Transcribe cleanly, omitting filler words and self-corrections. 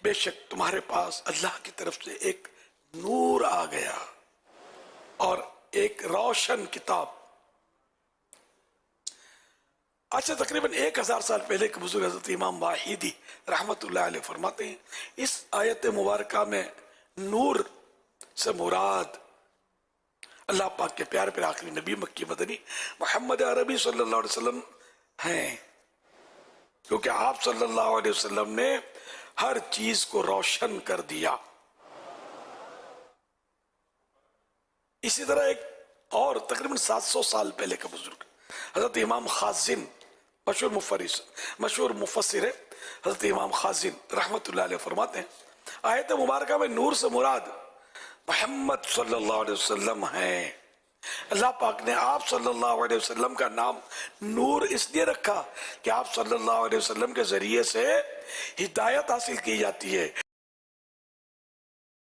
بے شک تمہارے پاس اللہ کی طرف سے ایک نور آ گیا اور ایک روشن کتاب. اچھا تقریباً 1000 سال پہلے کے بزرگ حضرت امام واحدی رحمت اللہ علیہ فرماتے ہیں اس آیت مبارکہ میں نور سے مراد اللہ پاک کے پیارے پیارے آخری نبی مکی مدنی محمد عربی صلی اللہ علیہ وسلم ہیں، کیونکہ آپ صلی اللہ علیہ وسلم نے ہر چیز کو روشن کر دیا. اسی طرح ایک اور تقریباً 700 سال پہلے کا بزرگ حضرت امام خازن مشہور مفسر ہے حضرت امام خازن رحمت اللہ علیہ فرماتے ہیں آیت مبارکہ میں نور سے مراد محمد صلی اللہ علیہ وسلم ہیں. اللہ پاک نے آپ صلی اللہ علیہ وسلم کا نام نور اس لیے رکھا کہ آپ صلی اللہ علیہ وسلم کے ذریعے سے ہدایت حاصل کی جاتی ہے.